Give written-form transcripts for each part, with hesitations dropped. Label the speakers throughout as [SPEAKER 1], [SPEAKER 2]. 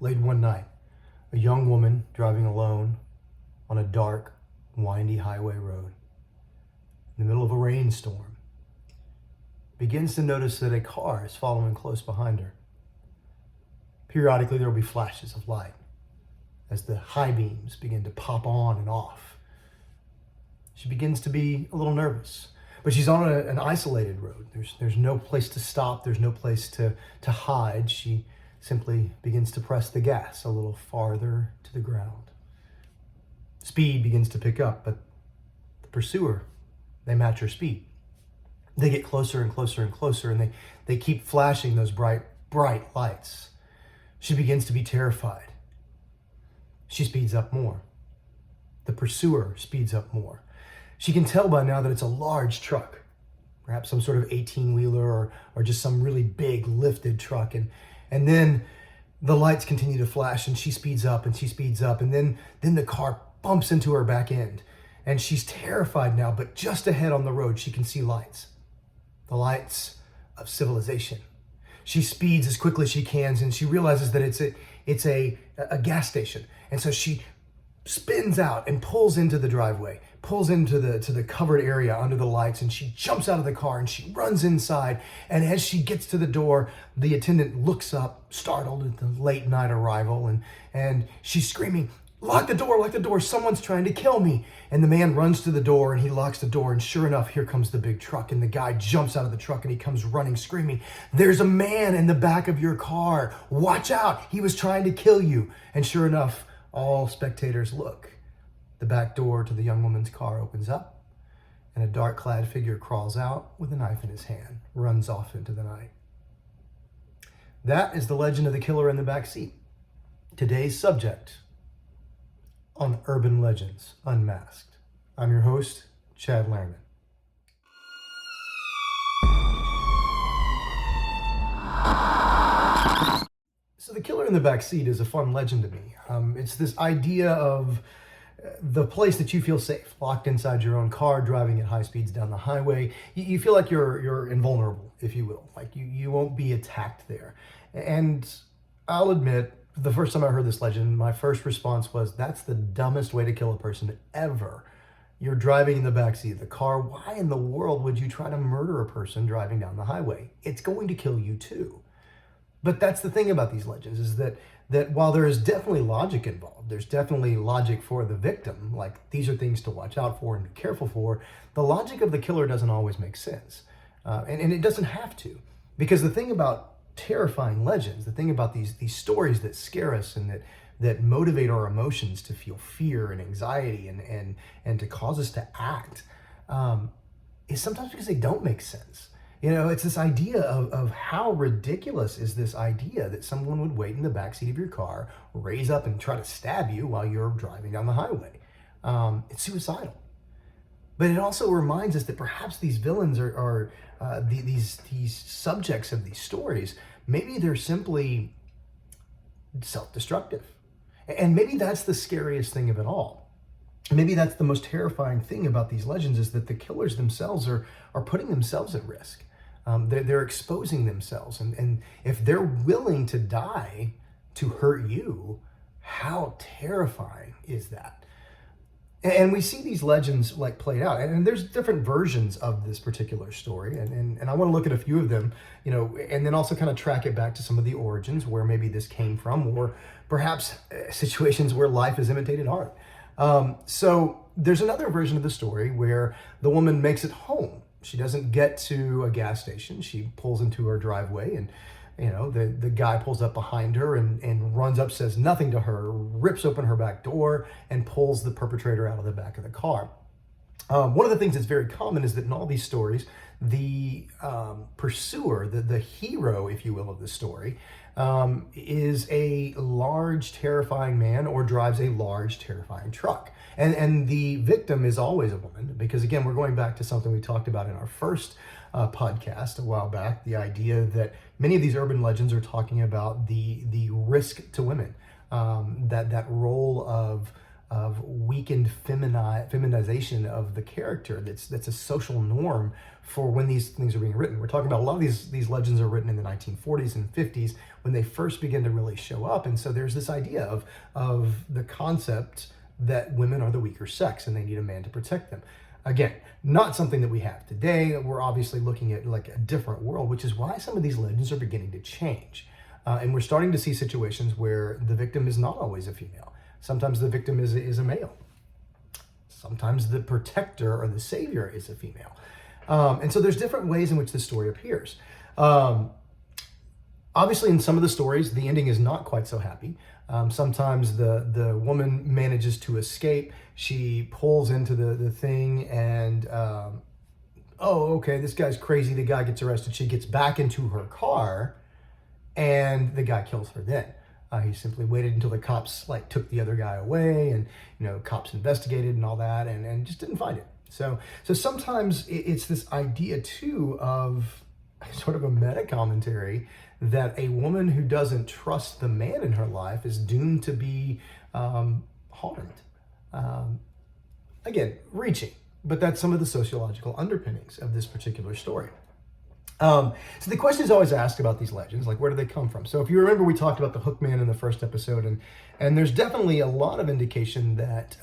[SPEAKER 1] Late one night, a young woman driving alone on a dark, windy highway road in the middle of a rainstorm begins to notice that a car is following close behind her. Periodically, there will be flashes of light as the high beams begin to pop on and off. She begins to be a little nervous, but she's on an isolated road. There's no place to stop. There's no place to hide. She simply begins to press the gas a little farther to the ground. Speed begins to pick up, but the pursuer, they match her speed. They get closer and closer and closer, and they keep flashing those bright lights. She begins to be terrified. She speeds up more. The pursuer speeds up more. She can tell by now that it's a large truck, perhaps some sort of 18-wheeler or just some really big lifted truck. And then the lights continue to flash, and she speeds up and she speeds up, and then the car bumps into her back end. And she's terrified now, but just ahead on the road, she can see lights. The lights of civilization. She speeds as quickly as she can, and she realizes that it's a gas station. And so she spins out and pulls into the driveway, pulls into the covered area under the lights, and she jumps out of the car and she runs inside. And as she gets to the door, the attendant looks up, startled at the late night arrival, and she's screaming, lock the door, someone's trying to kill me. And the man runs to the door and he locks the door, and sure enough, here comes the big truck, and the guy jumps out of the truck and he comes running, screaming, there's a man in the back of your car, watch out, he was trying to kill you. And sure enough, all spectators look. The back door to the young woman's car opens up, and a dark-clad figure crawls out with a knife in his hand, runs off into the night. That is the legend of the killer in the backseat. Today's subject on Urban Legends Unmasked. I'm your host, Chad Lehrman. So the killer in the backseat is a fun legend to me. It's this idea of the place that you feel safe, locked inside your own car, driving at high speeds down the highway. You feel like you're invulnerable, if you will. Like you won't be attacked there. And I'll admit, the first time I heard this legend, my first response was, that's the dumbest way to kill a person ever. You're driving in the backseat of the car. Why in the world would you try to murder a person driving down the highway? It's going to kill you too. But that's the thing about these legends, is that while there is definitely logic involved, there's definitely logic for the victim, like these are things to watch out for and be careful for, the logic of the killer doesn't always make sense. And it doesn't have to. Because the thing about terrifying legends, the thing about these stories that scare us and that motivate our emotions to feel fear and anxiety and to cause us to act, is sometimes because they don't make sense. You know, it's this idea of how ridiculous is this idea that someone would wait in the backseat of your car, raise up and try to stab you while you're driving down the highway. It's suicidal. But it also reminds us that perhaps these villains are these subjects of these stories, maybe they're simply self-destructive. And maybe that's the scariest thing of it all. Maybe that's the most terrifying thing about these legends, is that the killers themselves are putting themselves at risk. They're exposing themselves. And if they're willing to die to hurt you, how terrifying is that? And we see these legends like played out, and there's different versions of this particular story, and I want to look at a few of them, you know, and then also kind of track it back to some of the origins where maybe this came from, or perhaps situations where life has imitated art. So there's another version of the story where the woman makes it home. She doesn't get to a gas station. She pulls into her driveway, and you know, the guy pulls up behind her and runs up, says nothing to her, rips open her back door, and pulls the perpetrator out of the back of the car. One of the things that's very common is that in all these stories, the pursuer, the hero, if you will, of the story, is a large, terrifying man or drives a large, terrifying truck. And the victim is always a woman, because again, we're going back to something we talked about in our first podcast a while back, the idea that many of these urban legends are talking about the risk to women, that role of weakened feminization of the character that's a social norm for when these things are being written. We're talking about a lot of these legends are written in the 1940s and 50s when they first begin to really show up. And so there's this idea of the concept that women are the weaker sex and they need a man to protect them. Again, not something that we have today. We're obviously looking at like a different world, which is why some of these legends are beginning to change. And we're starting to see situations where the victim is not always a female. Sometimes the victim is a male. Sometimes the protector or the savior is a female. And so there's different ways in which this story appears. Obviously, in some of the stories, the ending is not quite so happy. Sometimes the woman manages to escape. She pulls into the thing and, oh, okay, this guy's crazy. The guy gets arrested. She gets back into her car and the guy kills her then. He simply waited until the cops like took the other guy away, and cops investigated and all that, and just didn't find it. So sometimes it's this idea too of sort of a meta commentary that a woman who doesn't trust the man in her life is doomed to be harmed. Again, reaching, but that's some of the sociological underpinnings of this particular story. So the question is always asked about these legends, like where do they come from? So if you remember, we talked about the Hook Man in the first episode, and there's definitely a lot of indication that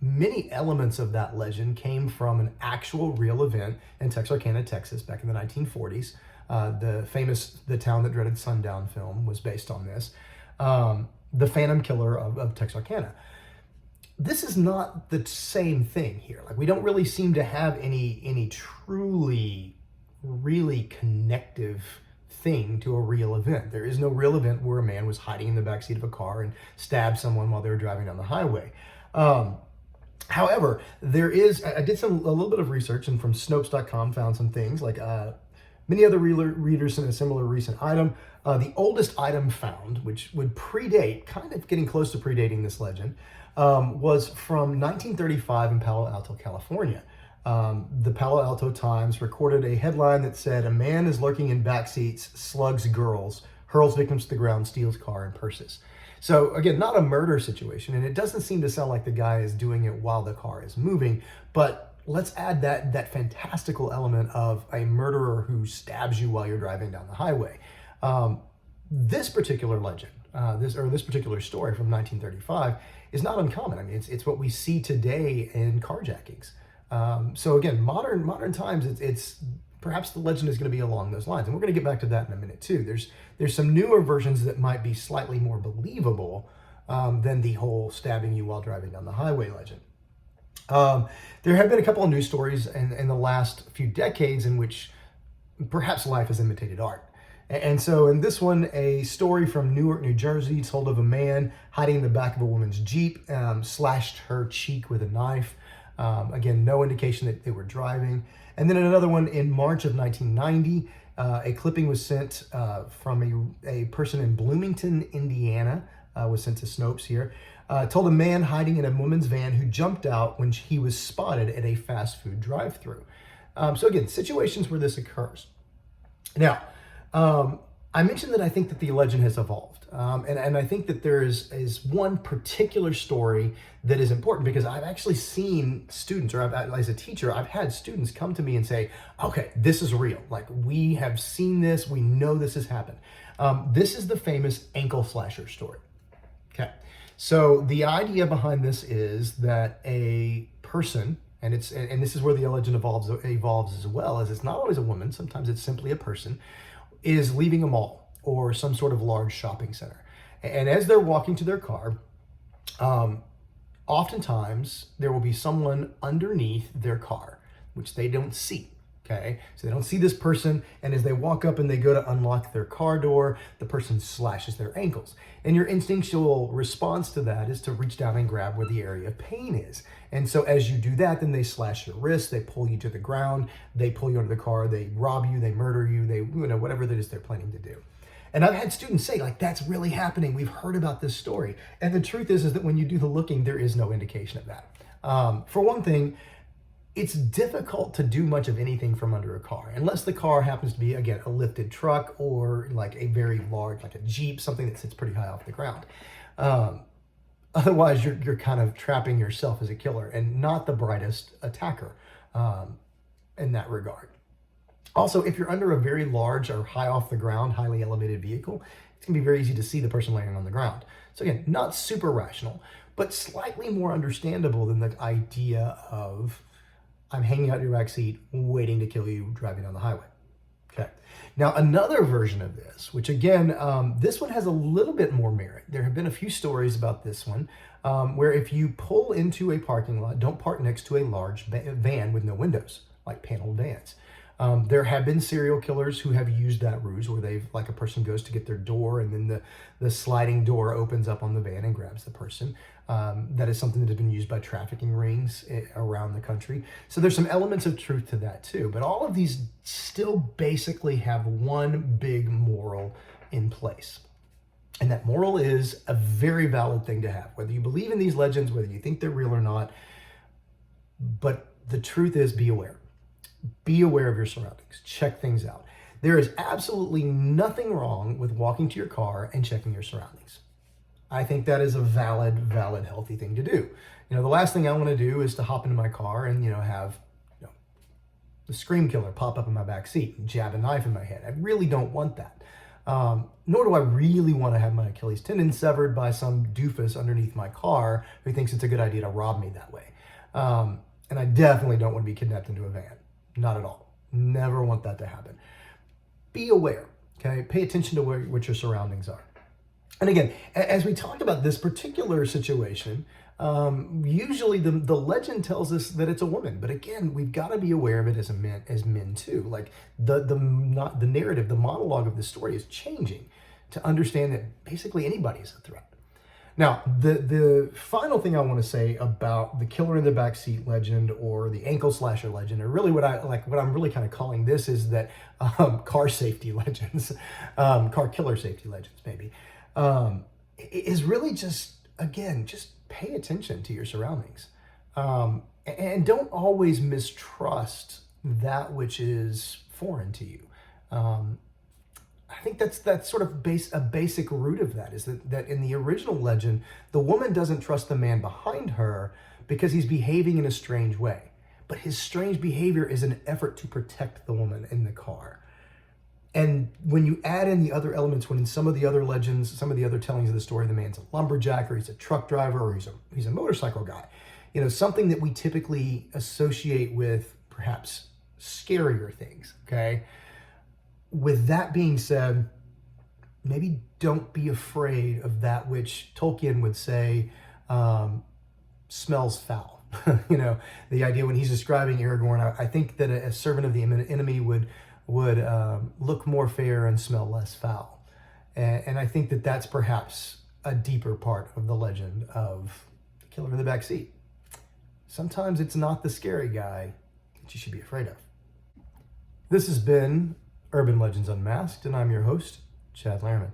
[SPEAKER 1] many elements of that legend came from an actual real event in Texarkana, Texas, back in the 1940s. The Town That Dreaded Sundown film was based on this. The Phantom Killer of Texarkana. This is not the same thing here. Like, we don't really seem to have any truly really connective thing to a real event. There is no real event where a man was hiding in the backseat of a car and stabbed someone while they were driving down the highway. However, I did a little bit of research, and from Snopes.com found some things like many other readers in a similar recent item. The oldest item found, which would predate, kind of getting close to predating this legend, was from 1935 in Palo Alto, California. The Palo Alto Times recorded a headline that said, "A man is lurking in backseats, slugs girls, hurls victims to the ground, steals car and purses." So again, not a murder situation, and it doesn't seem to sound like the guy is doing it while the car is moving, but let's add that fantastical element of a murderer who stabs you while you're driving down the highway. This particular legend, this particular story from 1935 is not uncommon. I mean, it's what we see today in carjackings. So again, modern times, it's perhaps the legend is going to be along those lines, and we're going to get back to that in a minute too. There's some newer versions that might be slightly more believable than the whole stabbing you while driving down the highway legend. There have been a couple of news stories in the last few decades in which perhaps life has imitated art. And so in this one, a story from Newark, New Jersey, told of a man hiding in the back of a woman's Jeep, slashed her cheek with a knife. Again, no indication that they were driving. And then another one in March of 1990, a clipping was sent from a person in Bloomington, Indiana, was sent to Snopes here, told a man hiding in a woman's van who jumped out when he was spotted at a fast food drive-thru. So again, situations where this occurs. Now, I mentioned that I think that the legend has evolved. And I think that there is one particular story that is important, because I've actually seen students, or as a teacher, I've had students come to me and say, okay, this is real. Like, we have seen this, we know this has happened. This is the famous ankle slasher story. Okay, so the idea behind this is that a person, and this is where the legend evolves as well, as it's not always a woman, sometimes it's simply a person, is leaving a mall or some sort of large shopping center. And as they're walking to their car, oftentimes there will be someone underneath their car, which they don't see. Okay, so they don't see this person, and as they walk up and they go to unlock their car door, the person slashes their ankles. And your instinctual response to that is to reach down and grab where the area of pain is. And so as you do that, then they slash your wrist, they pull you to the ground, they pull you under the car, they rob you, they murder you, they, whatever that is they're planning to do. And I've had students say, like, that's really happening. We've heard about this story. And the truth is that when you do the looking, there is no indication of that. For one thing, it's difficult to do much of anything from under a car, unless the car happens to be, again, a lifted truck or like a very large, like a Jeep, something that sits pretty high off the ground. Otherwise, you're kind of trapping yourself as a killer and not the brightest attacker in that regard. Also, if you're under a very large or high off the ground, highly elevated vehicle, it's going to be very easy to see the person laying on the ground. So again, not super rational, but slightly more understandable than the idea of I'm hanging out in your back seat waiting to kill you driving down the highway. Okay. Now, another version of this, which again, this one has a little bit more merit. There have been a few stories about this one, where if you pull into a parking lot, don't park next to a large van with no windows, like paneled vans. There have been serial killers who have used that ruse where they've, like a person goes to get their door and then the sliding door opens up on the van and grabs the person. That is something that has been used by trafficking rings around the country. So there's some elements of truth to that too. But all of these still basically have one big moral in place. And that moral is a very valid thing to have, whether you believe in these legends, whether you think they're real or not. But the truth is, be aware. Be aware of your surroundings. Check things out. There is absolutely nothing wrong with walking to your car and checking your surroundings. I think that is a valid, healthy thing to do. The last thing I want to do is to hop into my car and, have the scream killer pop up in my back seat and jab a knife in my head. I really don't want that. Nor do I really want to have my Achilles tendon severed by some doofus underneath my car who thinks it's a good idea to rob me that way. And I definitely don't want to be kidnapped into a van. Not at all. Never want that to happen. Be aware, okay? Pay attention to what your surroundings are. And again, as we talk about this particular situation, usually the legend tells us that it's a woman. But again, we've got to be aware of it as men too. Like the narrative, the monologue of the story is changing to understand that basically anybody is a threat. Now, the final thing I want to say about the killer in the backseat legend or the ankle slasher legend, or really what I'm really kind of calling this is that car safety legends, car killer safety legends maybe, is really just pay attention to your surroundings. And don't always mistrust that which is foreign to you. I think that's sort of a basic root of that is that in the original legend, the woman doesn't trust the man behind her because he's behaving in a strange way. But his strange behavior is an effort to protect the woman in the car. And when you add in the other elements, when in some of the other legends, some of the other tellings of the story, the man's a lumberjack or he's a truck driver or he's a motorcycle guy, something that we typically associate with perhaps scarier things, okay? With that being said, maybe don't be afraid of that which Tolkien would say smells foul. The idea when he's describing Aragorn, I think that a servant of the enemy would look more fair and smell less foul. And I think that that's perhaps a deeper part of the legend of the killer in the backseat. Sometimes it's not the scary guy that you should be afraid of. This has been Urban Legends Unmasked, and I'm your host, Chad Lehrman.